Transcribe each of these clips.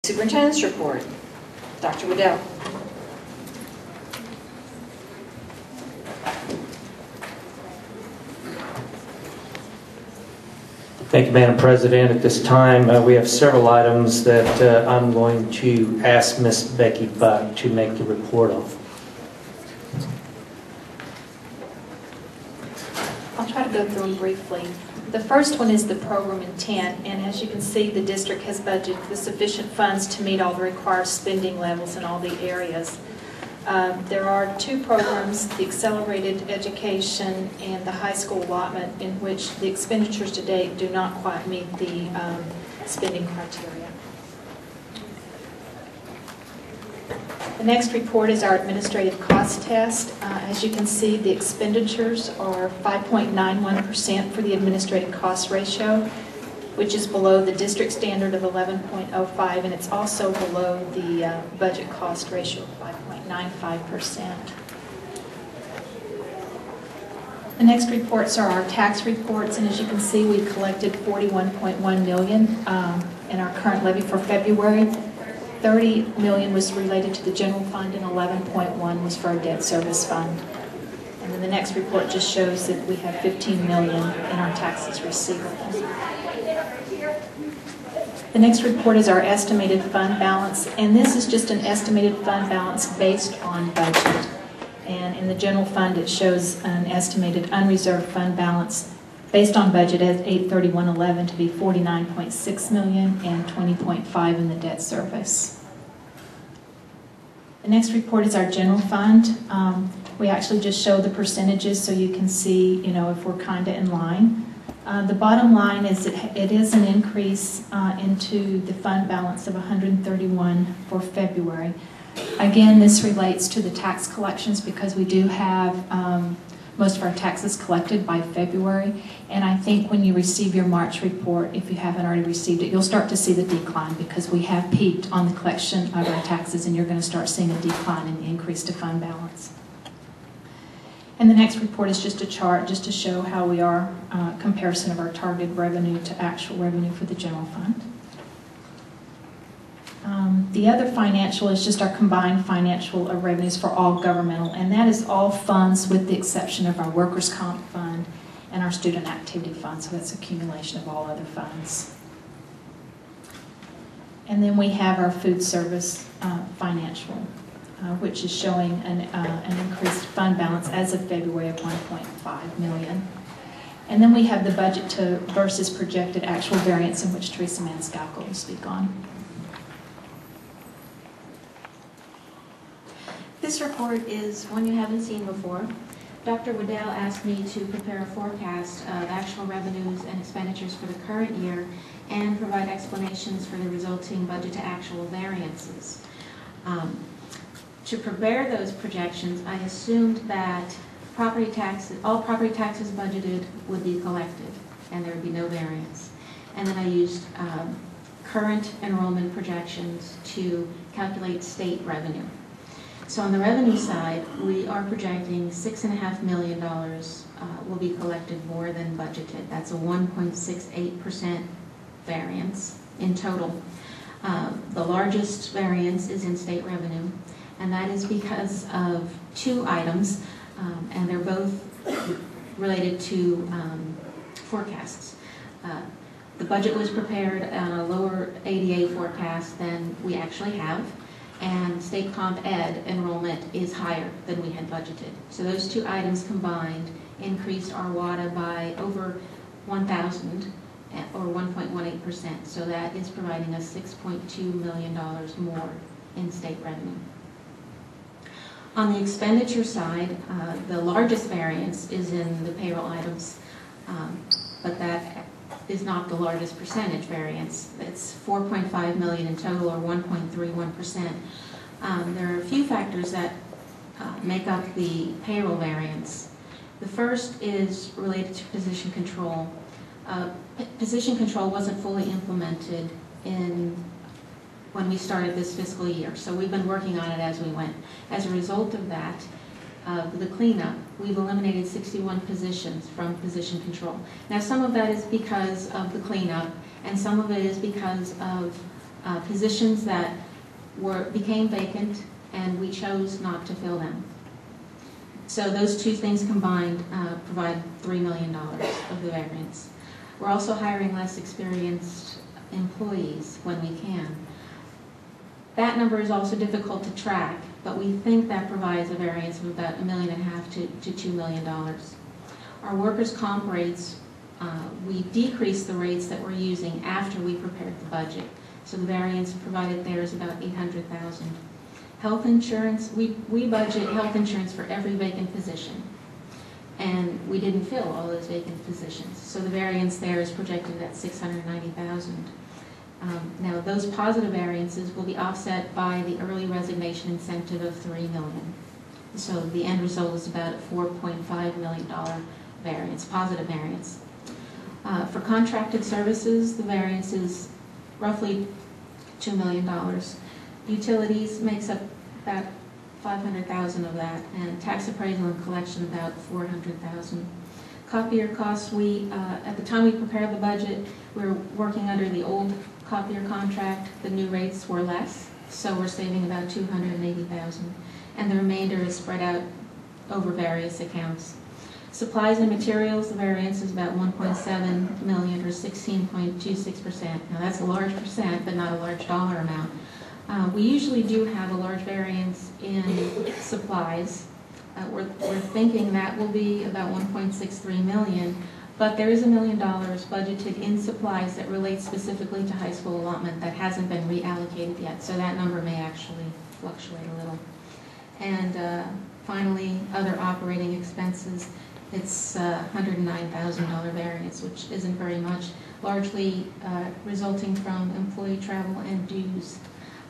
Superintendent's report. Dr. Waddell. Thank you, Madam President. At this time, we have several items that I'm going to ask Ms. Becky Buck to make the report on. I'll try to go through them briefly. The first one is the program intent, and as you can see, the district has budgeted the sufficient funds to meet all the required spending levels in all the areas. There are two programs, the accelerated education and the high school allotment, in which the expenditures to date do not quite meet the spending criteria. The next report is our administrative cost test. As you can see, the expenditures are 5.91% for the administrative cost ratio, which is below the district standard of 11.05, and it's also below the budget cost ratio of 5.95%. The next reports are our tax reports, and as you can see, we collected $41.1 million in our current levy for February. $30 million was related to the general fund, and $11.1 was for our debt service fund. And then the next report just shows that we have $15 million in our taxes receivable. The next report is our estimated fund balance, and this is just an estimated fund balance based on budget. And in the general fund, it shows an estimated unreserved fund balance based on budget at 8/31/11 to be $49.6 million and $20.5 in the debt service. The next report is our general fund. We actually just show the percentages so you can see, if we're kind of in line. The bottom line is it is an increase into the fund balance of $131 for February. Again, this relates to the tax collections because we do have most of our taxes collected by February, and I think when you receive your March report, if you haven't already received it, you'll start to see the decline because we have peaked on the collection of our taxes, and you're going to start seeing a decline in the increase to fund balance. And the next report is just a chart just to show how we are, comparison of our targeted revenue to actual revenue for the general fund. The other financial is just our combined financial revenues for all governmental, and that is all funds with the exception of our workers' comp fund and our student activity fund, so that's accumulation of all other funds. And then we have our food service financial, which is showing an increased fund balance as of February of $1.5 million. And then we have the budget to versus projected actual variance, in which Teresa Maniscalco will speak on. This report is one you haven't seen before. Dr. Waddell asked me to prepare a forecast of actual revenues and expenditures for the current year and provide explanations for the resulting budget to actual variances. To prepare those projections, I assumed that all property taxes budgeted would be collected and there would be no variance. And then I used current enrollment projections to calculate state revenue. So on the revenue side, we are projecting $6.5 million will be collected more than budgeted. That's a 1.68% variance in total. The largest variance is in state revenue, and that is because of two items, and they're both related to forecasts. The budget was prepared on a lower ADA forecast than we actually have, and state comp ed enrollment is higher than we had budgeted. So those two items combined increased our WADA by over 1,000 or 1.18%. So that is providing us $6.2 million more in state revenue. On the expenditure side, the largest variance is in the payroll items, but that is not the largest percentage variance. It's $4.5 million in total, or 1.31%. There are a few factors that make up the payroll variance. The first is related to position control. Position control wasn't fully implemented when we started this fiscal year, so we've been working on it as we went. As a result of that, the cleanup, we've eliminated 61 positions from position control. Now, some of that is because of the cleanup, and some of it is because of positions that became vacant, and we chose not to fill them. So those two things combined provide $3 million of the variance. We're also hiring less experienced employees when we can. That number is also difficult to track, but we think that provides a variance of about $1.5 million to $2 million. Our workers' comp rates, we decreased the rates that we're using after we prepared the budget. So the variance provided there is about $800,000. Health insurance, we budget health insurance for every vacant position, and we didn't fill all those vacant positions. So the variance there is projected at $690,000. Now those positive variances will be offset by the early resignation incentive of $3 million. So the end result is about a $4.5 million variance, positive variance. For contracted services, the variance is roughly $2 million. Utilities makes up about $500,000 of that, and tax appraisal and collection about $400,000. Copier costs, at the time we prepared the budget, we were working under the old copier contract. The new rates were less, so we're saving about $280,000, and the remainder is spread out over various accounts. Supplies and materials, the variance is about $1.7 million, or 16.26%. Now that's a large percent, but not a large dollar amount. We usually do have a large variance in supplies. We're thinking that will be about $1.63 million, but there is $1 million budgeted in supplies that relate specifically to high school allotment that hasn't been reallocated yet, so that number may actually fluctuate a little. And finally, other operating expenses, it's $109,000 variance, which isn't very much, largely resulting from employee travel and dues.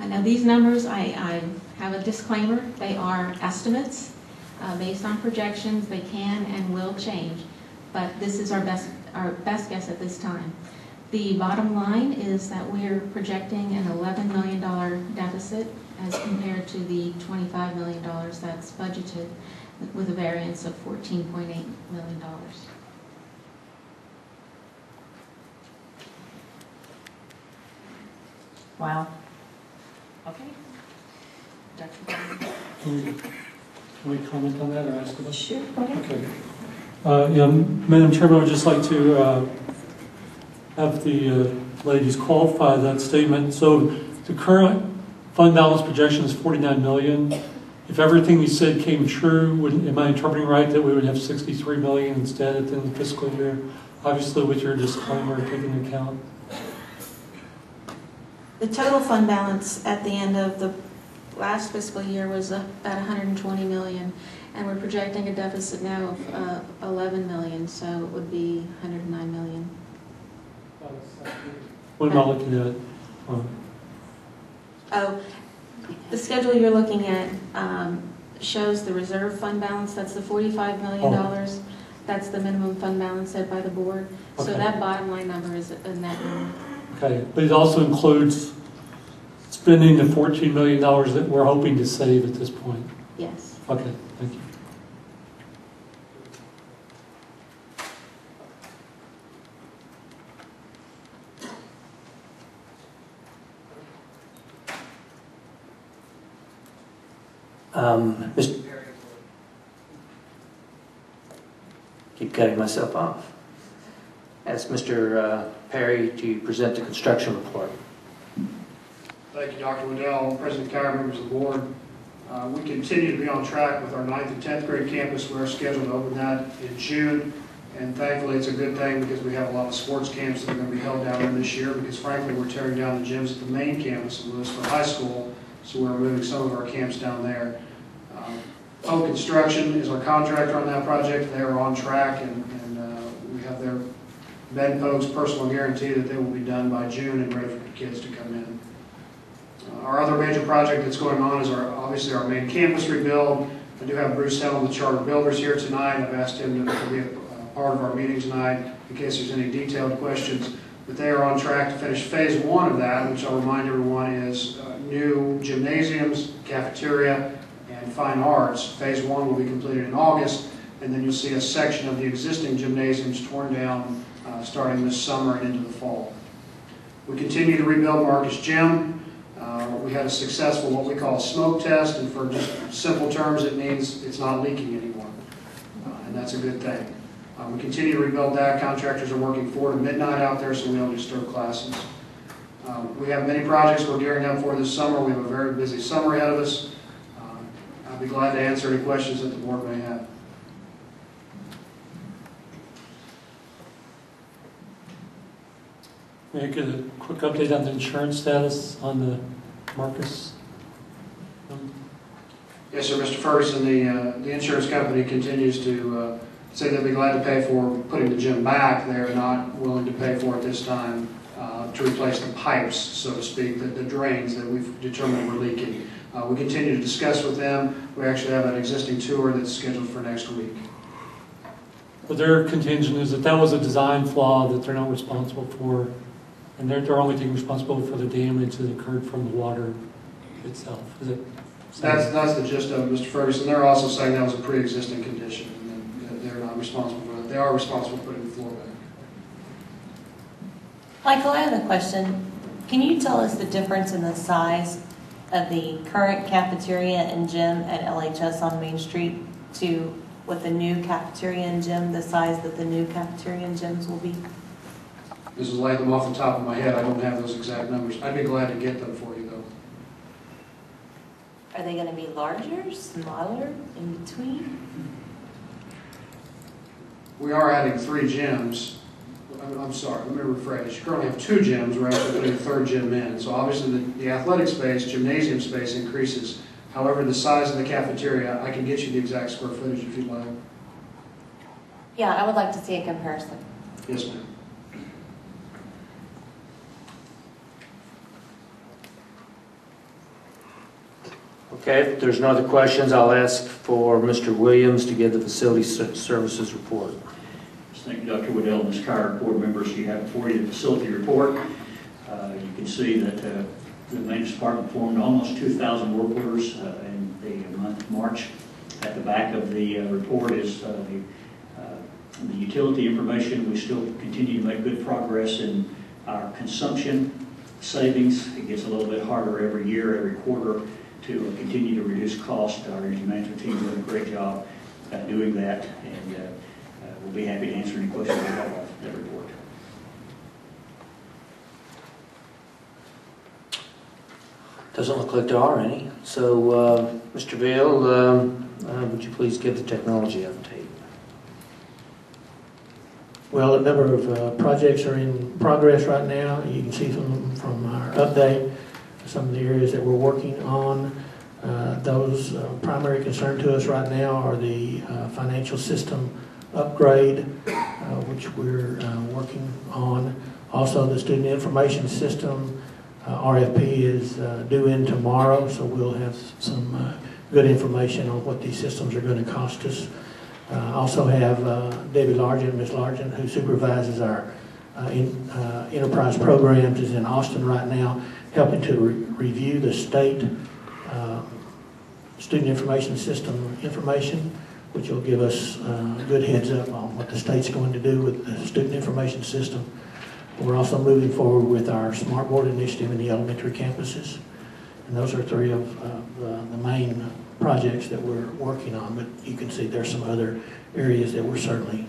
Now these numbers, I have a disclaimer, they are estimates based on projections. They can and will change, but this is our best guess at this time. The bottom line is that we're projecting an $11 million deficit as compared to the $25 million that's budgeted, with a variance of $14.8 million. Wow. Okay. Dr. Brown. Can we comment on that or ask about? Sure, go ahead. Okay. Madam Chairman, I would just like to have the ladies qualify that statement. So the current fund balance projection is $49 million. If everything you said came true, am I interpreting right that we would have $63 million instead at the end of the fiscal year? Obviously, with your disclaimer taken into account. The total fund balance at the end of the last fiscal year was about $120 million, and we're projecting a deficit now of $11 million, so it would be $109 million. What am I looking at? Oh, the schedule you're looking at shows the reserve fund balance. That's the $45 million. Oh. That's the minimum fund balance set by the board. Okay. So that bottom line number is a net number. Okay, but it also includes spending the $14 million that we're hoping to save at this point? Yes. Okay, thank you. Mr. Keep cutting myself off. Ask Mr. Perry to present the construction report. Thank you, Dr. Waddell, President Kyer, members of the board. We continue to be on track with our 9th and 10th grade campus. We're scheduled to open that in June, and thankfully it's a good thing because we have a lot of sports camps that are going to be held down there this year, because frankly we're tearing down the gyms at the main campus of Lewisville High School, so we're moving some of our camps down there. Oak Construction is our contractor on that project. They are on track, and we have their Bedpoke's personal guarantee that they will be done by June and ready for the kids to come in. Our other major project that's going on is obviously our main campus rebuild. I do have Bruce Helm, the Charter Builders, here tonight. I've asked him to be a part of our meeting tonight in case there's any detailed questions. But they are on track to finish phase 1 of that, which I'll remind everyone is new gymnasiums, cafeteria, and fine arts. Phase 1 will be completed in August, and then you'll see a section of the existing gymnasiums torn down starting this summer and into the fall. We continue to rebuild Marcus Gym. We had a successful, what we call a smoke test, and for just simple terms, it means it's not leaking anymore, and that's a good thing. We continue to rebuild that. Contractors are working 4 to midnight out there, so we don't disturb classes. We have many projects we're gearing up for this summer. We have a very busy summer ahead of us. I'll be glad to answer any questions that the board may have. May I get a quick update on the insurance status on the Marcus? Yes, sir, Mr. Ferguson, the insurance company continues to say they'll be glad to pay for putting the gym back. They're not willing to pay for it this time to replace the pipes, so to speak, the drains that we've determined were leaking. We continue to discuss with them. We actually have an existing tour that's scheduled for next week. But their contention is that was a design flaw that they're not responsible for, and they're only taking responsibility for the damage that occurred from the water itself. Is it? That's the gist of it, Mr. Ferguson. They're also saying that was a pre-existing condition, and they're not responsible for that. They are responsible for putting the floor back. Michael, I have a question. Can you tell us the difference in the size of the current cafeteria and gym at LHS on Main Street to what the new cafeteria and gym, the size that the new cafeteria and gyms will be? This is laying them off the top of my head. I don't have those exact numbers. I'd be glad to get them for you, though. Are they going to be larger, smaller, in between? We are adding 3 gyms. I'm sorry, let me rephrase. You currently have 2 gyms. We're actually putting a 3rd gym in. So obviously the athletic space, gymnasium space increases. However, the size of the cafeteria, I can get you the exact square footage if you'd like. Yeah, I would like to see a comparison. Yes, ma'am. Okay, if there's no other questions, I'll ask for Mr. Williams to give the facility services report. Thank you, Dr. Waddell and Ms. Carr, board members. You have before you the facility report. You can see that the maintenance department performed almost 2,000 work orders in the month of March. At the back of the report is the utility information. We still continue to make good progress in our consumption savings. It gets a little bit harder every year, every quarter, to continue to reduce cost. Our energy management team did a great job at doing that, and we'll be happy to answer any questions about that report. Doesn't look like there are any. So, Mr. Vail, would you please give the technology update? Well, a number of projects are in progress right now. You can see from our update some of the areas that we're working on. Those primary concern to us right now are the financial system upgrade, which we're working on. Also, the student information system RFP is due in tomorrow, so we'll have some good information on what these systems are going to cost us. Also have Debbie Largent, Ms. Largent, who supervises our enterprise programs, is in Austin right now, helping to review the state student information system information, which will give us a good heads up on what the state's going to do with the student information system. We're also moving forward with our Smart Board initiative in the elementary campuses. And those are 3 of the main projects that we're working on, but you can see there's some other areas that we're certainly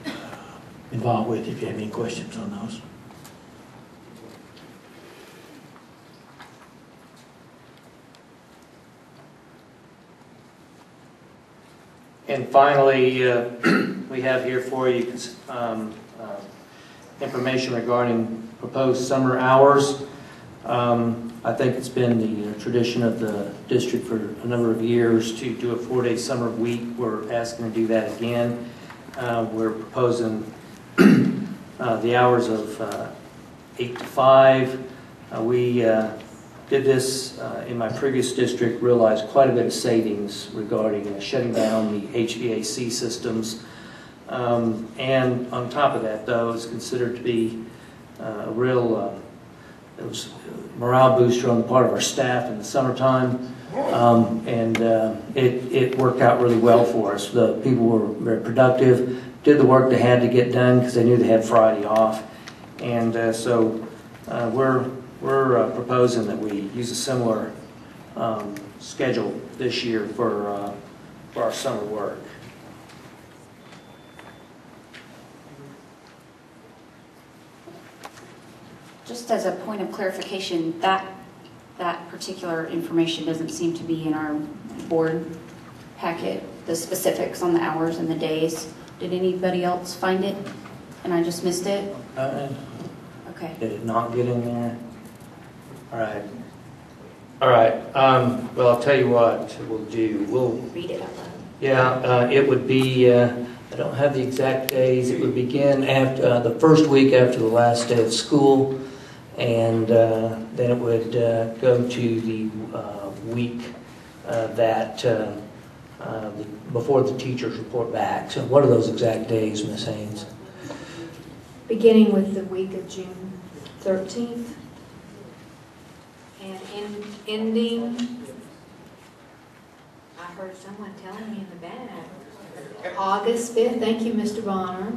involved with if you have any questions on those. And finally, we have here for you information regarding proposed summer hours. I think it's been the tradition of the district for a number of years to do a 4-day summer week. We're asking to do that again. We're proposing the hours of 8 to 5. We did this in my previous district, realized quite a bit of savings regarding shutting down the HVAC systems. And on top of that, though, it's considered to be a real it was a morale booster on the part of our staff in the summertime, and it worked out really well for us. The people were very productive, did the work they had to get done because they knew they had Friday off, and so we're we're proposing that we use a similar schedule this year for our summer work. Just as a point of clarification, that particular information doesn't seem to be in our board packet, the specifics on the hours and the days. Did anybody else find it and I just missed it? Okay. Did it not get in there? All right. All right. Well, I'll tell you what we'll do. We'll Read it out loud. Yeah, it would be, I don't have the exact days, it would begin after the first week after the last day of school, and then it would go to the week before the teachers report back. So what are those exact days, Ms. Haynes? Beginning with the week of June 13th and ending, I heard someone telling me in the back, August 5th, thank you, Mr. Bonner,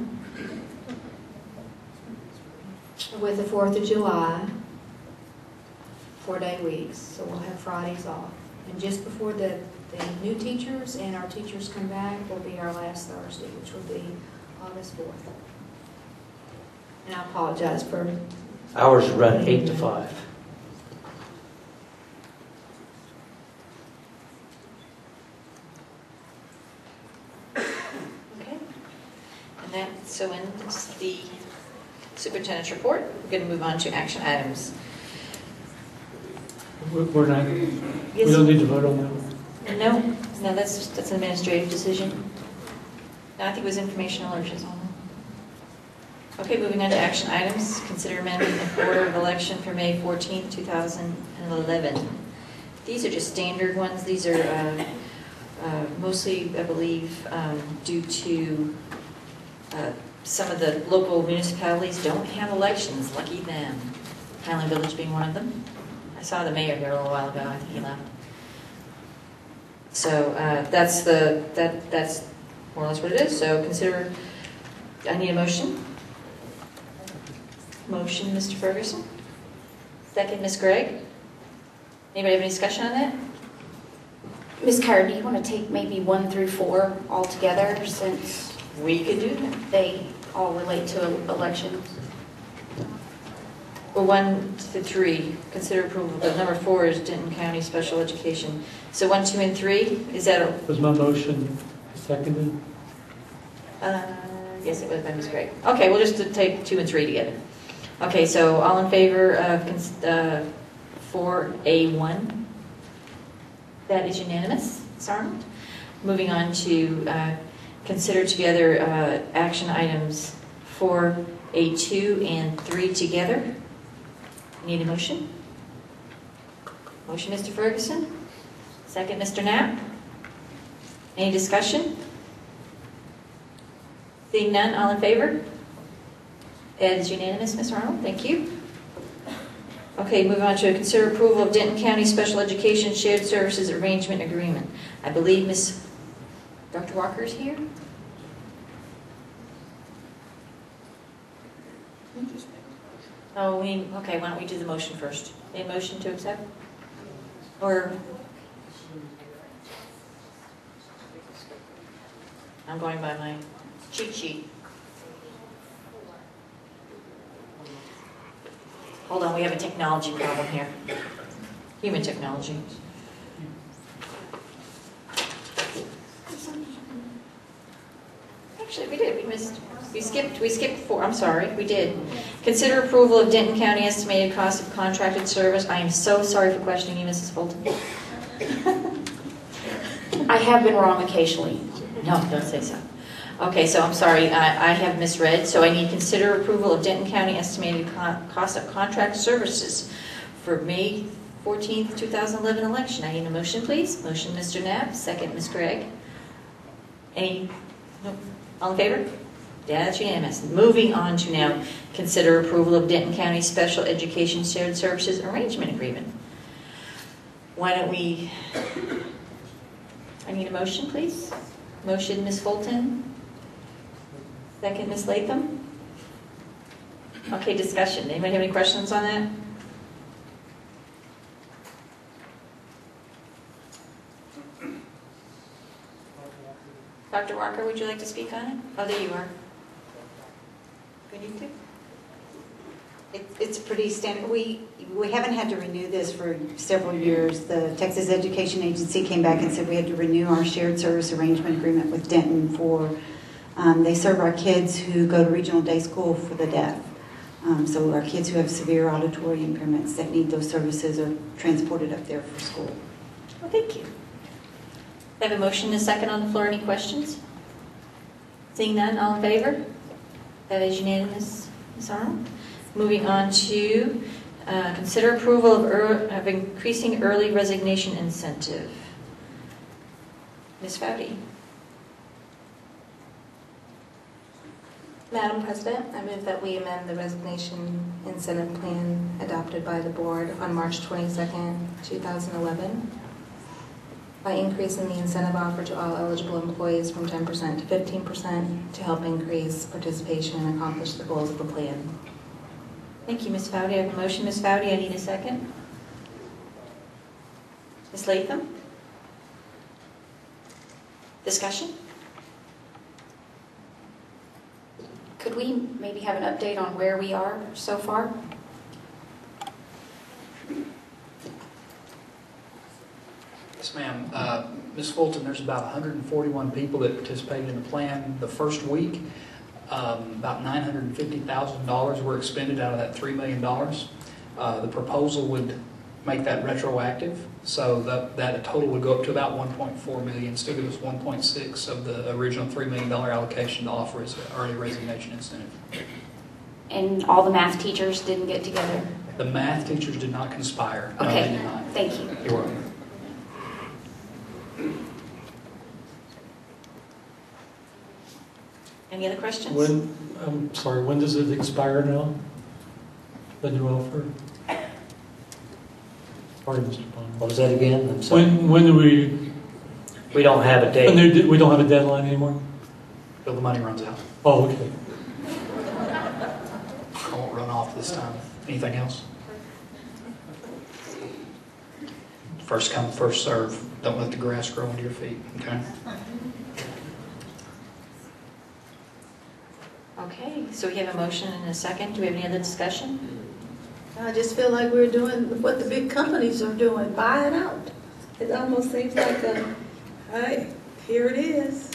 with the 4th of July, 4-day weeks, so we'll have Fridays off. And just before the new teachers and our teachers come back will be our last Thursday, which will be August 4th. And I apologize for... Hours run 8 to 5. Okay. And that so ends the superintendent's report. We're going to move on to action items. We're not, Yes. we don't need to vote on that. No, that's an administrative decision. No, I think it was informational or just on. Okay, moving on to action items. Consider amendment of order of election for May 14th, 2011. These are just standard ones. These are mostly, I believe, due to some of the local municipalities don't have elections. Lucky them. Highland Village being one of them. I saw the mayor here a little while ago. I think he left. So that's more or less what it is. So consider. I need a motion. Motion, Mr. Ferguson. Second, Ms. Gregg. Anybody have any discussion on that? Ms. Carr, do you want to take maybe 1 through 4 all together since We could do that. they all relate to elections? Well, 1 to 3, consider approval. The number 4 is Denton County Special Education. So 1, 2, and 3, is that a... Was my motion seconded? Yes, it was by Ms. Gregg. Okay, we'll just take 2 and 3 together. Okay, so all in favor of 4A1? That is unanimous, Ms. Arnold. Moving on to consider together action items 4A2 and 3 together. Need a motion? Motion, Mr. Ferguson. Second, Mr. Knapp. Any discussion? Seeing none, all in favor? That is unanimous, Ms. Arnold. Thank you. Okay, move on to consider approval of Denton County Special Education Shared Services Arrangement Agreement. I believe Dr. Walker is here. Oh, okay, why don't we do the motion first? A motion to accept? Or, I'm going by my cheat sheet. Hold on, we have a technology problem here. Human technology. Actually, we did. We skipped 4. I'm sorry, we did. Consider approval of Denton County estimated cost of contracted service. I am so sorry for questioning you, Mrs. Fulton. I have been wrong occasionally. No, don't say so. Okay, so I'm sorry, I have misread. So I need consider approval of Denton County estimated cost of contract services for May 14th, 2011 election. I need a motion, please. Motion, Mr. Knapp. Second, Ms. Gregg. Any? Nope. All in favor? Yeah, that's unanimous. Moving on to now consider approval of Denton County Special Education Shared Services Arrangement Agreement. Why don't we, I need a motion, please. Motion, Ms. Fulton. Second, Ms. Latham. Okay, discussion. Anybody have any questions on that? Dr. Walker, would you like to speak on it? Oh, there you are. Do you need to? It's pretty standard. We haven't had to renew this for several years. The Texas Education Agency came back and said we had to renew our shared service arrangement agreement with Denton for, they serve our kids who go to regional day school for the deaf. So our kids who have severe auditory impairments that need those services are transported up there for school. Well, thank you. I have a motion and a second on the floor. Any questions? Seeing none, all in favor? That is unanimous, Ms. Arnold. Moving on to consider approval of increasing early resignation incentive. Ms. Foudy. Madam President, I move that we amend the resignation incentive plan adopted by the board on March 22nd, 2011 by increasing the incentive offer to all eligible employees from 10% to 15% to help increase participation and accomplish the goals of the plan. Thank you, Ms. Foudy. I have a motion. Ms. Foudy, I need a second. Ms. Latham? Discussion? Could we maybe have an update on where we are so far? Yes, ma'am. Ms. Fulton, there's about 141 people that participated in the plan the first week. About $950,000 were expended out of that $3 million. The proposal would make that retroactive, so that total would go up to about $1.4 million, still give us 1.6 of the original $3 million allocation to offer as an early resignation incentive. And all the math teachers didn't get together? The math teachers did not conspire. No, Okay, they did not. thank you. You're welcome. Any other questions? I'm sorry, when does it expire now? The new offer? Sorry, Mr. Bond. What was that again? I'm sorry. When do we? We don't have a date. We don't have a deadline anymore? Till the money runs out. Oh, okay. I won't run off this time. Anything else? First come, first serve. Don't let the grass grow under your feet, okay? Okay, so we have a motion and a second. Do we have any other discussion? I just feel like we're doing what the big companies are doing, buying out. It almost seems like hey, here it is.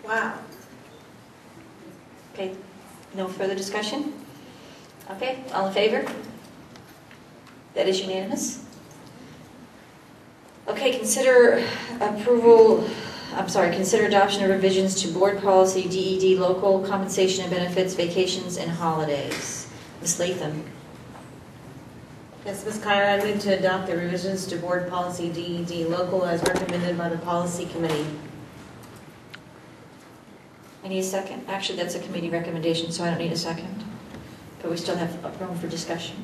Wow. Okay, no further discussion? Okay, all in favor? That is unanimous. Okay, consider adoption of revisions to board policy DED local compensation and benefits, vacations, and holidays. Ms. Latham. Yes, Ms. Kyer, I move to adopt the revisions to board policy DED local as recommended by the policy committee. I need a second. Actually, that's a committee recommendation, so I don't need a second. But we still have room for discussion.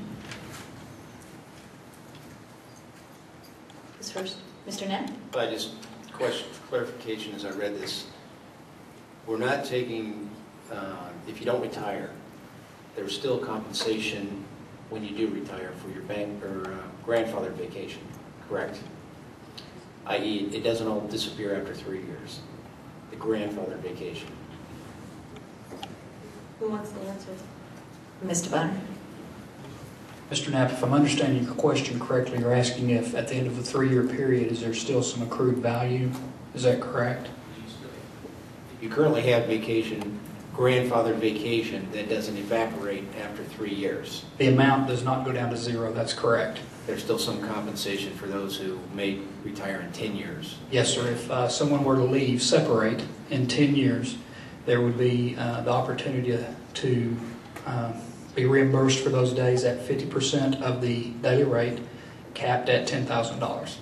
Who's first? Mr. Knapp? I just question clarification as I read this. We're not taking, if you don't retire, there's still compensation when you do retire for your bank or grandfather vacation, correct? I.e., it doesn't all disappear after 3 years, the grandfather vacation. Who wants to answer? Mr. Bonner. Mr. Knapp, if I'm understanding your question correctly, you're asking if at the end of the 3-year period, is there still some accrued value? Is that correct? You currently have vacation, grandfather vacation, that doesn't evaporate after 3 years. The amount does not go down to zero, that's correct. There's still some compensation for those who may retire in 10 years. Yes, sir. If someone were to leave, separate in 10 years, there would be the opportunity to be reimbursed for those days at 50% of the daily rate, capped at $10,000.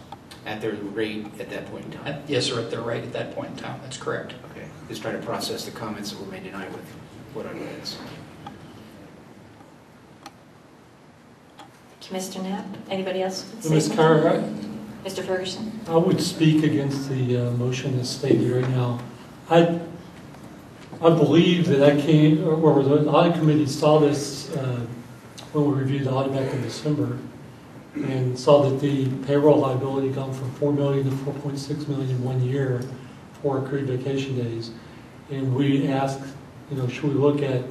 At their rate at that point in time? Yes, sir, at their rate at that point in time. That's correct. Okay. Just trying to process the comments that were made tonight with what I read. Mr. Knapp. Anybody else? Ms. Carr, Mr. Ferguson. I would speak against the motion as stated right now. I believe that the audit committee saw this when we reviewed the audit back in December, and saw that the payroll liability gone from $4 million to $4.6 million in 1 year for accrued vacation days. And we asked, should we look at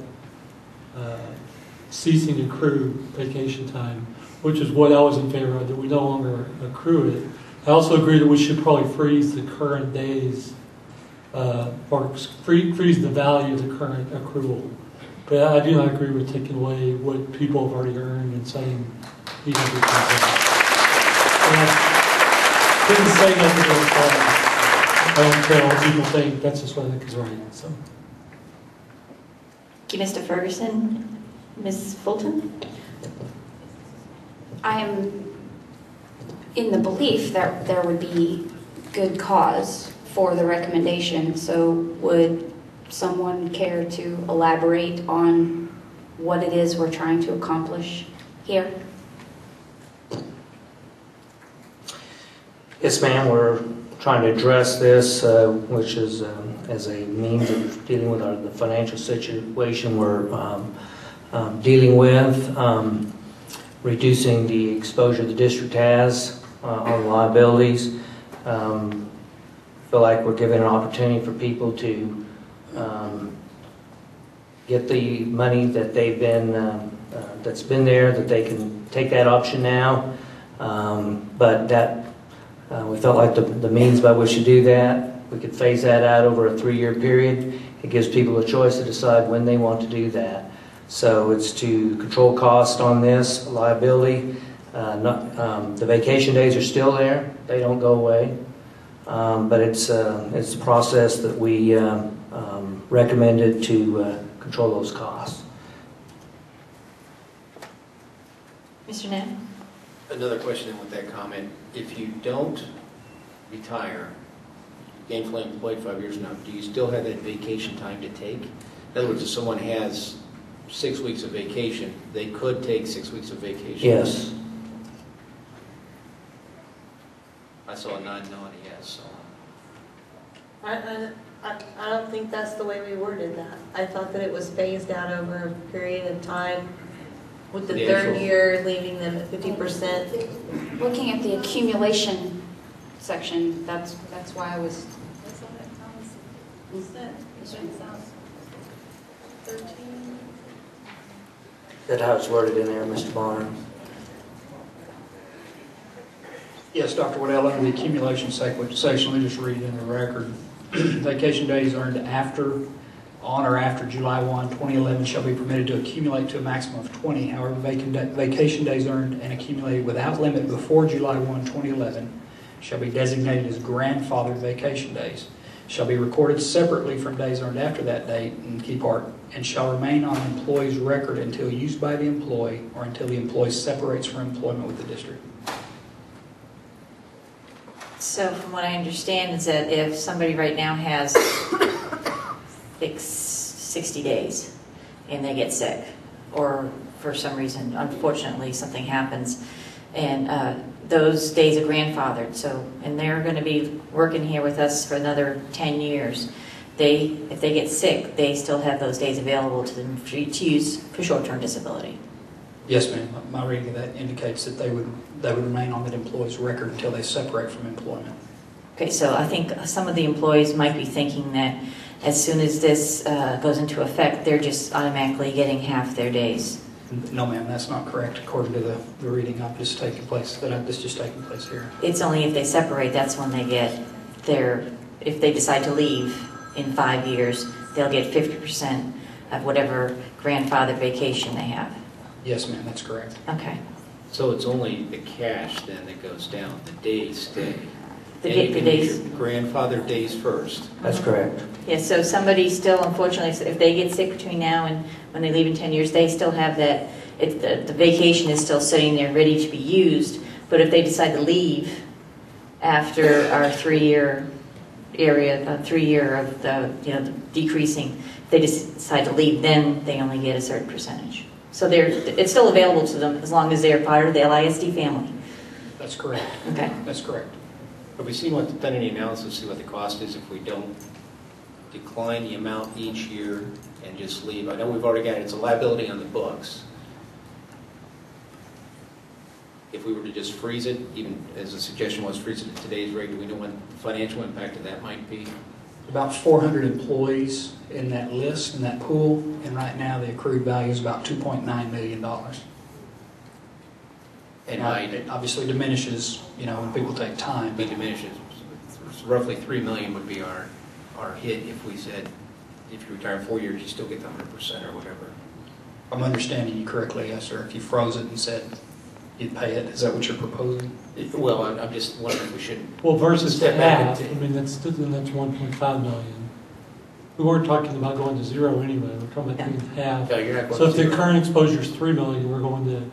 ceasing accrued vacation time, which is what I was in favor of, that we no longer accrue it. I also agree that we should probably freeze the current days, or freeze the value of the current accrual. But I do not agree with taking away what people have already earned and saying he has to I couldn't say nothing to the class. I don't care what people think, that's just what I think is right. So. Thank you, Mr. Ferguson. Ms. Fulton? I am in the belief that there would be good cause for the recommendation, so would someone care to elaborate on what it is we're trying to accomplish here? Yes, ma'am, we're trying to address this, which is as a means of dealing with the financial situation we're dealing with, reducing the exposure the district has on liabilities. Feel like we're giving an opportunity for people to get the money that they've been that's been there, that they can take that option now, but that we felt like the means by which to do that, we could phase that out over a 3-year period. It gives people a choice to decide when they want to do that. So it's to control cost on this liability. The vacation days are still there; they don't go away. But it's a process that we recommended to control those costs. Mr. Knapp? Another question with that comment. If you don't retire, gainfully employed 5 years now, do you still have that vacation time to take? In other words, if someone has 6 weeks of vacation, they could take 6 weeks of vacation? Yes. I saw a nod, no, and a yes. So. I don't think that's the way we worded that. I thought that it was phased out over a period of time, with the third year leaving them at 50%. Looking at the accumulation section, that's why I was. That's on that policy. Is that 13? Is that how it's worded in there, Mr. Bonner? Yes, Dr. Waddell, under the accumulation section, let me just read it in the record. Vacation days earned on or after July 1, 2011 shall be permitted to accumulate to a maximum of 20. However, vacation days earned and accumulated without limit before July 1, 2011 shall be designated as grandfathered vacation days, shall be recorded separately from days earned after that date, in key part, and shall remain on an employee's record until used by the employee or until the employee separates from employment with the district. So from what I understand is that if somebody right now has 60 days and they get sick, or for some reason, unfortunately, something happens, and those days are grandfathered, and they're going to be working here with us for another 10 years, if they get sick, they still have those days available to them to use for short-term disability. Yes, ma'am. My reading of that indicates that they would remain on that employee's record until they separate from employment. Okay, so I think some of the employees might be thinking that as soon as this goes into effect, they're just automatically getting half their days. No, ma'am, that's not correct according to the reading that's just taking place here. It's only if they separate, that's when they get if they decide to leave in 5 years, they'll get 50% of whatever grandfather vacation they have. Yes, ma'am, that's correct. Okay. So it's only the cash then that goes down, the days stay. The days. Grandfather days first. That's correct. Yes, so somebody still, unfortunately, if they get sick between now and when they leave in 10 years, they still have that, the vacation is still sitting there ready to be used, but if they decide to leave after our 3-year area, 3 year of the decreasing, if they decide to leave, then they only get a certain percentage. So it's still available to them as long as they are part of the LISD family. That's correct. Okay. That's correct. Have we done any analysis to see what the cost is if we don't decline the amount each year and just leave? I know we've already got it's a liability on the books. If we were to just freeze it, even as the suggestion was freeze it at today's rate, do we know what the financial impact of that might be? About 400 employees in that list, in that pool, and right now the accrued value is about $2.9 million. And Now, it obviously diminishes, when people take time. it diminishes. Roughly $3 million would be our hit if we said, if you retire in 4 years, you still get the 100% or whatever. I'm understanding you correctly, yes, sir. If you froze it and said you'd pay it, is that what you're proposing? Well, I'm just wondering if we should. Well, versus Step back half, I and- mean, that's 1.5 million. We weren't talking about going to zero anyway, we're talking about doing half. No, you're not going So if to the zero. current exposure is 3 million, we're going to,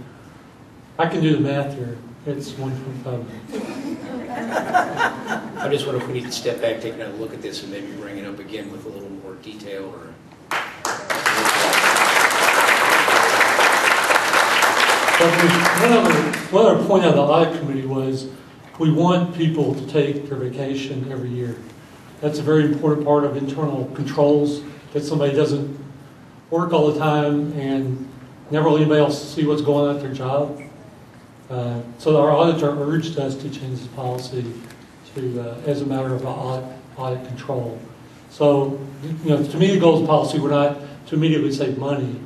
I can do the math here, it's 1.5 million. I just wonder if we need to step back, take another look at this, and maybe bring it up again with a little more detail or. But one other point of the audit committee was we want people to take their vacation every year. That's a very important part of internal controls, that somebody doesn't work all the time and never let anybody else see what's going on at their job. So our auditor urged us to change the policy to, as a matter of audit control. So, to me, the goals of policy were not to immediately save money,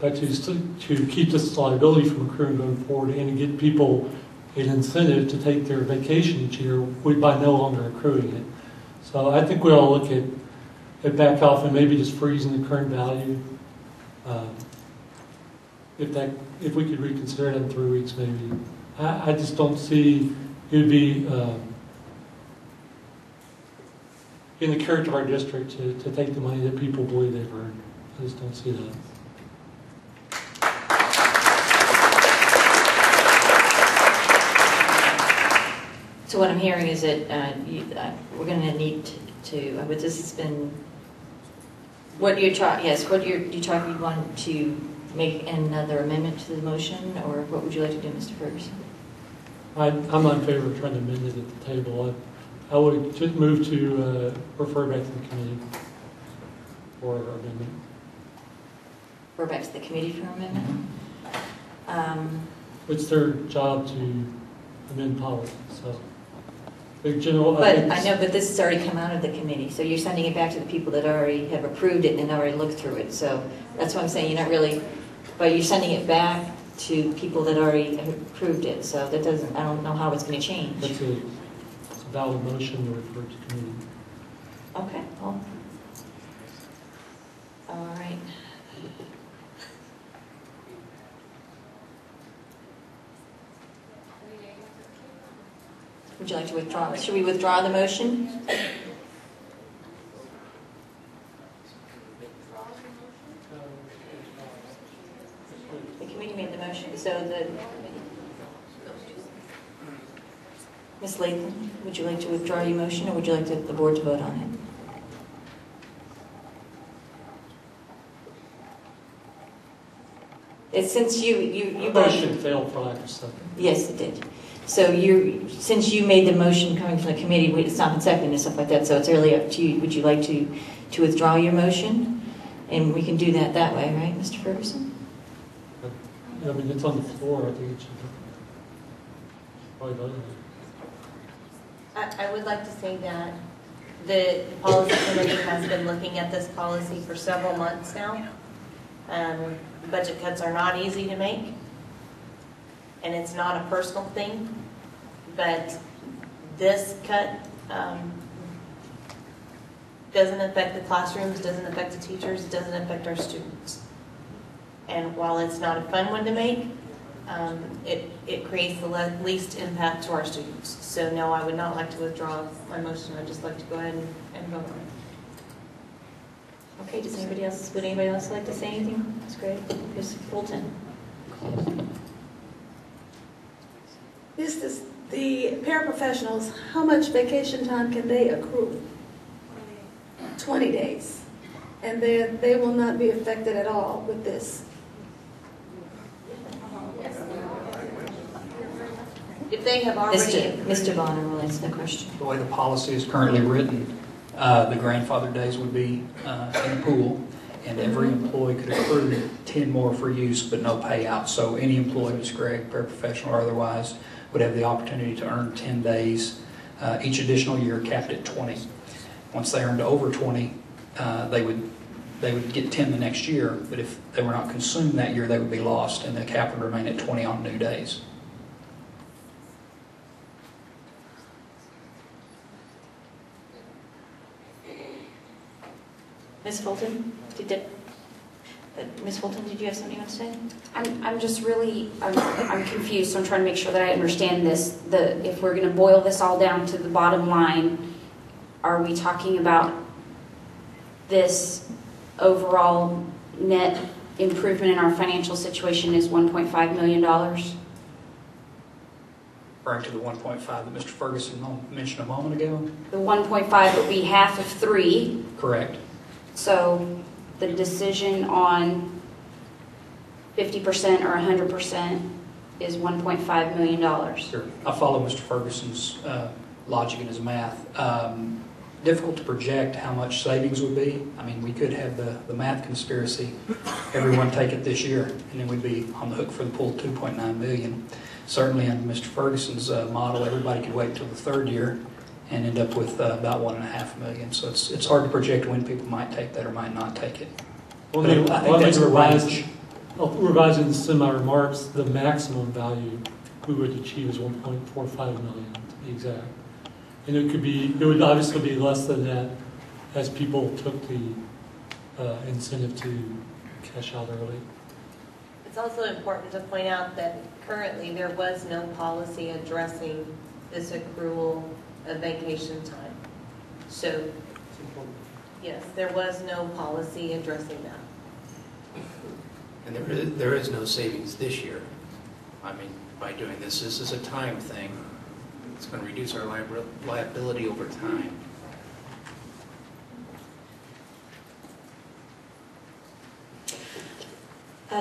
but to keep this liability from accruing going forward and to get people an incentive to take their vacation each year by no longer accruing it. So I think we all look at back off and maybe just freezing the current value. If we could reconsider it in 3 weeks, maybe. I just don't see it would be in the character of our district to take the money that people believe they've earned. I just don't see that. So what I'm hearing is that we're going to need to, but this has been, what you're talking, you want to make another amendment to the motion, or what would you like to do, Mr. Ferguson? I'm not in favor of trying to amend it at the table. I would just move to refer back to the committee for amendment. Refer back to the committee for amendment? It's their job to amend policy, so. The general, But I know, but this has already come out of the committee, so you're sending it back to the people that already have approved it and already looked through it. So that's what I'm saying, you're not really, but you're sending it back to people that already have approved it. So that doesn't, I don't know how it's going to change. It's a valid motion to refer to committee. Okay, well, all right. Would you like to withdraw? Should we withdraw the motion? The committee made the motion, so Ms. Latham, would you like to withdraw your motion, or would you like the board to vote on it? It's since you The motion failed for lack of second. Yes, it did. So since you made the motion coming from the committee, it's not been seconded and stuff like that, so it's really up to you. Would you like to withdraw your motion? And we can do that way, right, Mr. Ferguson? I mean, it's on the floor. I think it should probably vote on it. I would like to say that the policy committee has been looking at this policy for several months now. Budget cuts are not easy to make, and it's not a personal thing, but this cut doesn't affect the classrooms, doesn't affect the teachers, doesn't affect our students. And while it's not a fun one to make, it creates the least impact to our students. So no, I would not like to withdraw my motion. I'd just like to go ahead and vote on it. Okay, would anybody else like to say anything? That's great. Ms. Fulton. Is the paraprofessionals, how much vacation time can they accrue? 20 days. And they will not be affected at all with this. If they have already... Mr. Bonner will answer that question. The way the policy is currently written, the grandfather days would be in the pool, and every employee could accrue 10 more for use, but no payout. So any employee, Ms. Gregg, paraprofessional or otherwise, would have the opportunity to earn 10 days each additional year, capped at 20. Once they earned over 20, they would get 10 the next year, but if they were not consumed that year, they would be lost, and the cap would remain at 20 on new days. Ms. Fulton, Ms. Fulton, did you have something you want to say? I'm just really, I'm confused, so I'm trying to make sure that I understand this. If we're going to boil this all down to the bottom line, are we talking about this overall net improvement in our financial situation is $1.5 million? Referring to the 1.5 that Mr. Ferguson mentioned a moment ago? The 1.5 would be half of 3. Correct. So the decision on 50% or 100% is $1.5 million. Sure. I follow Mr. Ferguson's logic in his math. Difficult to project how much savings would be. I mean, we could have the math conspiracy, everyone take it this year, and then we'd be on the hook for the full $2.9 million. Certainly under Mr. Ferguson's model, everybody could wait until the third year and end up with about $1.5 million. So it's hard to project when people might take that or might not take it. Well, I think that's the range. Revising this in my remarks, the maximum value we would achieve is 1.45 million to be exact. And it would obviously be less than that as people took the incentive to cash out early. It's also important to point out that currently there was no policy addressing this accrual of vacation time. So, yes, there was no policy addressing that. And there is no savings this year. I mean, by doing this is a time thing. It's going to reduce our liability over time.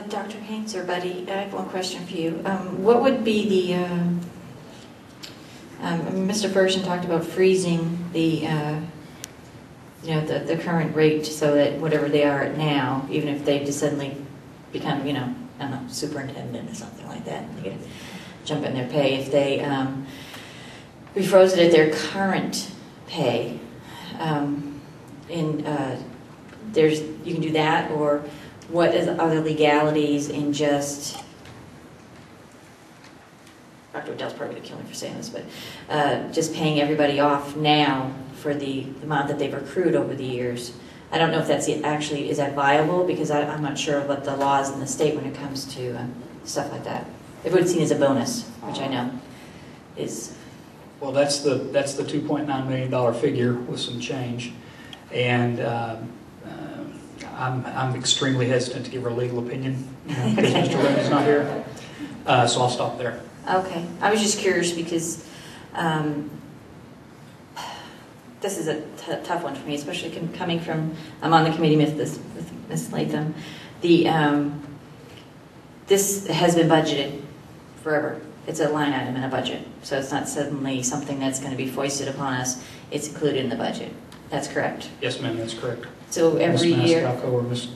Dr. Haynes or Buddy, I have one question for you. What would be the, Mr. Ferguson talked about freezing the, the current rate so that whatever they are at now, even if they just suddenly become, I don't know, superintendent or something like that, and they get a jump in their pay. If they, we froze it at their current pay, you can do that, or what are the legalities in just, Dr. Waddell's probably going to kill me for saying this, but just paying everybody off now for the amount that they've accrued over the years. I don't know if that's actually, is that viable? Because I'm not sure what the laws in the state when it comes to stuff like that. It would be seen as a bonus, which I know is. Well, that's the $2.9 million figure with some change, and I'm extremely hesitant to give her a legal opinion because Mr. Lynn is not here, so I'll stop there. Okay, I was just curious because this is a tough one for me, especially coming from, I'm on the committee with Ms. Latham. This has been budgeted forever. It's a line item in a budget, so it's not suddenly something that's going to be foisted upon us. It's included in the budget. That's correct? Yes, ma'am, that's correct. So every year, or Ms.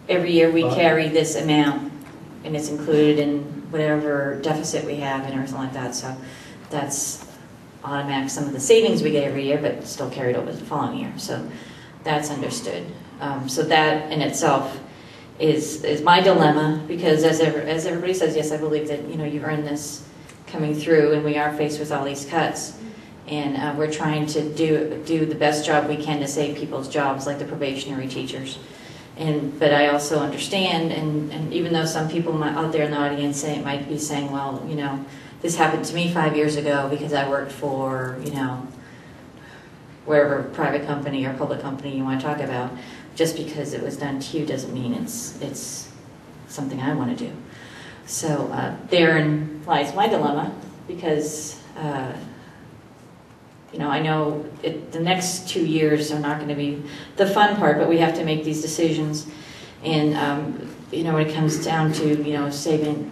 every year we carry this amount, and it's included in whatever deficit we have and everything like that. So that's automatic. Some of the savings we get every year, but still carried over the following year. So that's understood. So that in itself is my dilemma, because as everybody says, yes, I believe that you've earned this coming through, and we are faced with all these cuts. And we're trying to do the best job we can to save people's jobs, like the probationary teachers. But I also understand, and even though some people out there in the audience might be saying, well, this happened to me 5 years ago because I worked for, wherever private company or public company you want to talk about. Just because it was done to you doesn't mean it's something I want to do. So therein lies my dilemma, because I know the next 2 years are not going to be the fun part, but we have to make these decisions. And, when it comes down to, saving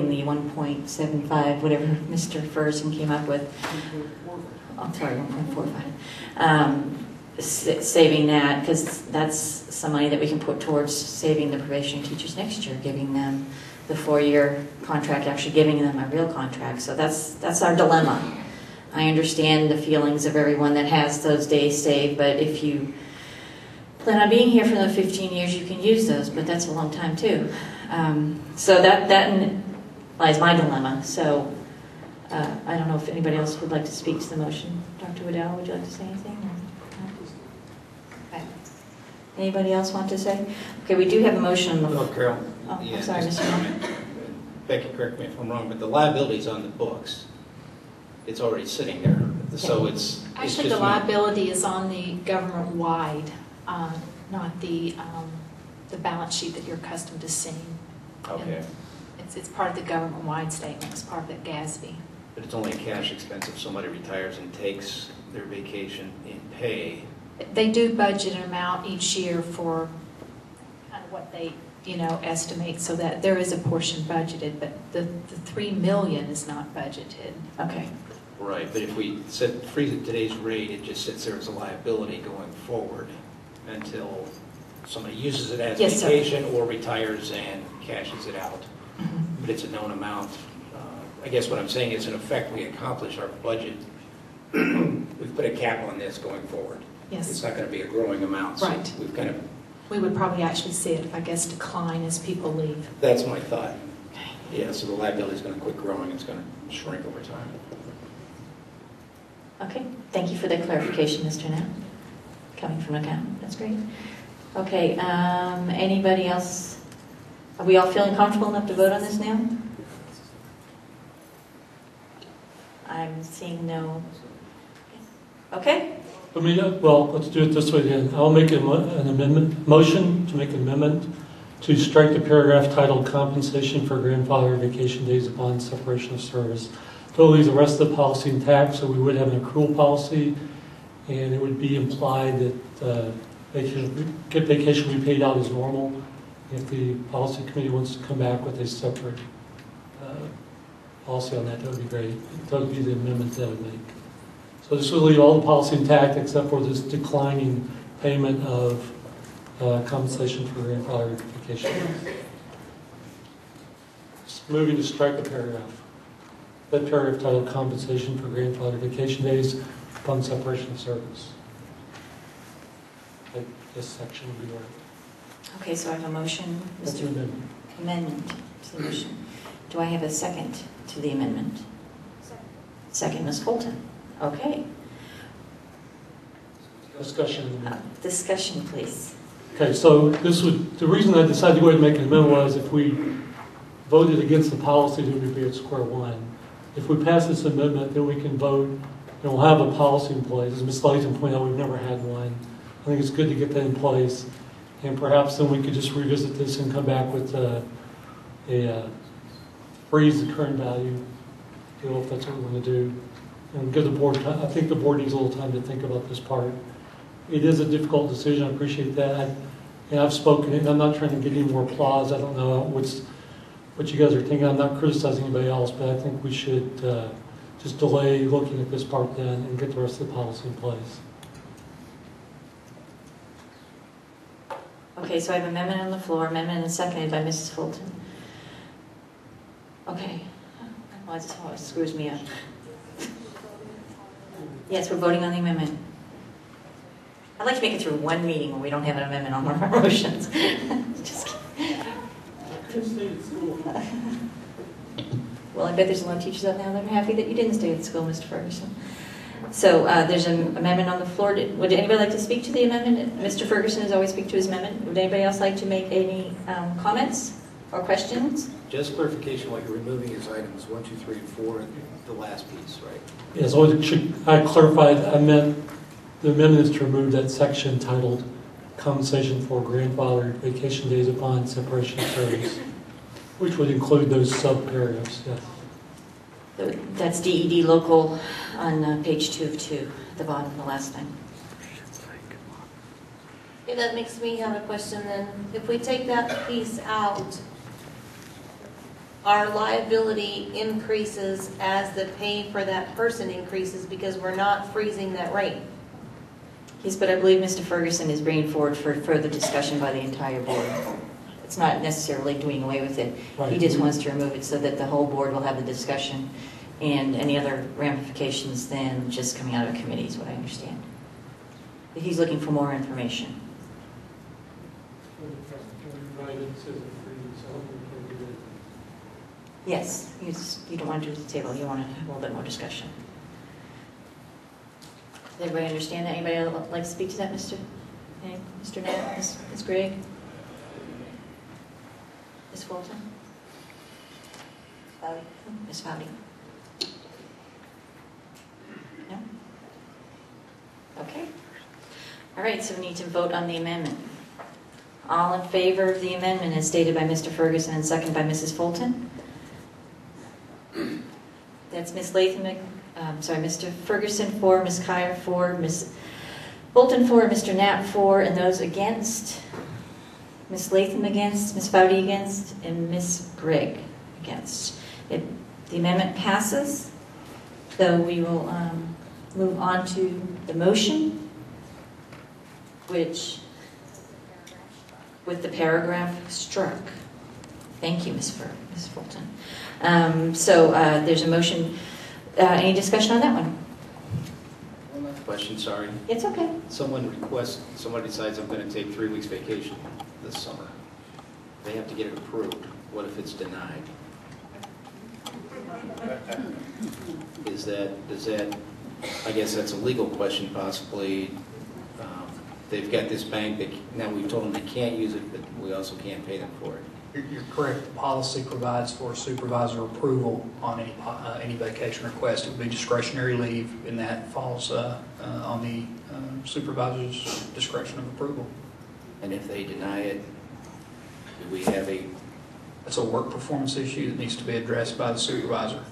the 1.75, whatever Mr. Ferguson came up with. I'm sorry, 1.45. saving that, because that's some money that we can put towards saving the probation teachers next year, giving them the 4-year contract, actually giving them a real contract. So that's our dilemma. I understand the feelings of everyone that has those days saved, but if you plan on being here for the 15 years, you can use those, but that's a long time too. So that lies my dilemma. So I don't know if anybody else would like to speak to the motion. Dr. Waddell, would you like to say anything? Okay. Anybody else want to say? Okay, we do have a motion on the floor. No, Carol. Oh, Yeah, I'm sorry, just Mr. a Miller. comment. Becky, correct me if I'm wrong, but the liability's on the books. It's already sitting there, so it's Actually, just the liability is on the government-wide, not the balance sheet that you're accustomed to seeing. Okay, It's part of the government-wide statement, it's part of the GASB. but it's only a cash expense if somebody retires and takes their vacation in pay. They do budget an amount each year for kind of what they, estimate, so that there is a portion budgeted, but the $3 million is not budgeted. Okay. Right, but if we freeze at today's rate, it just sits there as a liability going forward until somebody uses it as Yes, sir. vacation or retires and cashes it out. Mhm. But it's a known amount. I guess what I'm saying is, in effect, we accomplish our budget. We've put a cap on this going forward. Yes. It's not going to be a growing amount. So Right. we've kind of, We would probably actually see it, I guess, decline as people leave. that's my thought. Yeah, so the liability is going to quit growing. It's going to shrink over time. Okay, thank you for the clarification, Mr. Knapp. Coming from account, that's great. Okay, anybody else? Are we all feeling comfortable enough to vote on this now? I'm seeing no. Okay, Let's do it this way then. I'll make an amendment, motion to make an amendment to strike the paragraph titled compensation for grandfather vacation days upon separation of service. Totally leaves the rest of the policy intact, so we would have an accrual policy, and it would be implied that vacation will be paid out as normal. If the policy committee wants to come back with a separate policy on that, that would be great. That would be the amendment that I would make. So this would leave all the policy intact except for this declining payment of compensation for grandfather vacation. Just moving to strike the paragraph. That paragraph titled compensation for grandfather vacation days upon separation of service. This section would be right. okay, so I have a motion. That's an amendment. Amendment to the motion. Do I have a second to the amendment? Second, Ms. Fulton. Okay. Discussion. Discussion, please. Okay, so the reason I decided to go ahead and make an amendment was if we voted against the policy, then we'd be at square one. If we pass this amendment, then we can vote, and we'll have a policy in place. As Ms. Layton pointed out, we've never had one. I think it's good to get that in place, and perhaps then we could just revisit this and come back with a freeze the current value, if that's what we want to do, and give the board time. I think the board needs a little time to think about this part. It is a difficult decision. I appreciate that. And I've spoken, and I'm not trying to get any more applause. I don't know what you guys are thinking. I'm not criticizing anybody else, but I think we should just delay looking at this part then and get the rest of the policy in place. Okay, so I have an amendment on the floor, amendment and seconded by Mrs. Fulton. Okay. Well, this always screws me up. Yes, we're voting on the amendment. I'd like to make it through one meeting when we don't have an amendment on one of our motions. Just kidding. Well, I bet there's a lot of teachers out now that are happy that you didn't stay at school, Mr. Ferguson. So there's an amendment on the floor. Would anybody like to speak to the amendment? Mr. Ferguson has always speak to his amendment. Would anybody else like to make any comments or questions? Just clarification, what you're removing is items 1, 2, 3, and 4, and the last piece, right? Yes, I clarified, I meant the amendment is to remove that section titled compensation for grandfathered vacation days upon separation of service, which would include those sub-paragraphs, yes. That's DED local on page 2 of 2, at the bottom, the last thing. Okay, that makes me have a question then. If we take that piece out, our liability increases as the pay for that person increases because we're not freezing that rate. Yes, but I believe Mr. Ferguson is bringing forward for further discussion by the entire board. It's not necessarily doing away with it. Right. He just wants to remove it so that the whole board will have the discussion and any other ramifications than just coming out of committee is what I understand. But he's looking for more information. Yes, you don't want to do the table, you want a little bit more discussion. Does everybody understand that? Anybody else like to speak to that, Mr. Knapp, Ms. Gregg? Ms. Fulton? Ms. Fowdy? No? Okay. All right, so we need to vote on the amendment. All in favor of the amendment as stated by Mr. Ferguson and seconded by Mrs. Fulton? That's Ms. Latham, Mr. Ferguson for, Ms. Kyer for, Ms. Fulton for, Mr. Knapp for, and those against? Ms. Latham against, Ms. Fowdy against, and Ms. Gregg against. The amendment passes, so we will move on to the motion, which, with the paragraph struck. Thank you, Ms. Fulton. There's a motion. Any discussion on that one? One last question, sorry. It's okay. Somebody decides I'm going to take 3 weeks vacation this summer. They have to get it approved. What if it's denied? I guess that's a legal question possibly. They've got this bank that now we've told them they can't use it, but we also can't pay them for it. You're correct. The policy provides for supervisor approval on any vacation request. It would be discretionary leave, and that falls on the supervisor's discretion of approval. And if they deny it, do we have That's a work performance issue that needs to be addressed by the supervisor.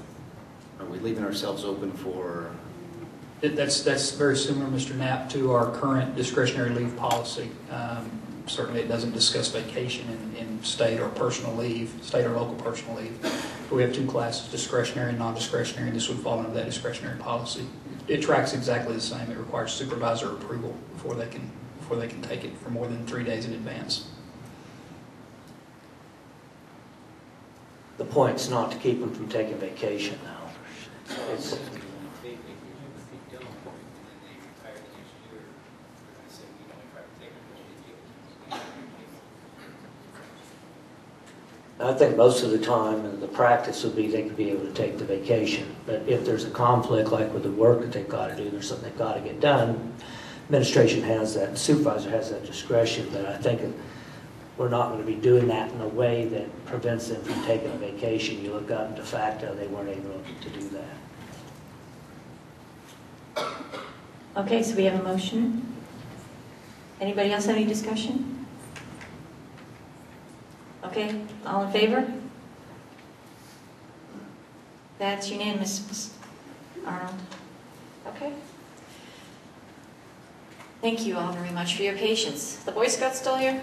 Are we leaving ourselves open for? That's very similar, Mr. Knapp, to our current discretionary leave policy. Certainly it doesn't discuss vacation in state or personal leave, state or local personal leave. But we have 2 classes, discretionary and non-discretionary, and this would fall under that discretionary policy. It tracks exactly the same. It requires supervisor approval before they can take it for more than 3 days in advance. The point's not to keep them from taking vacation now. It's, I think most of the time, the practice would be they could be able to take the vacation. But if there's a conflict, like with the work that they've got to do, there's something they've got to get done, administration has that, the supervisor has that discretion. But I think we're not going to be doing that in a way that prevents them from taking a vacation. You look up, de facto, they weren't able to do that. Okay, so we have a motion. Anybody else have any discussion? Okay, all in favor? That's unanimous, Ms. Arnold. Okay. Thank you all very much for your patience. The Boy Scouts still here?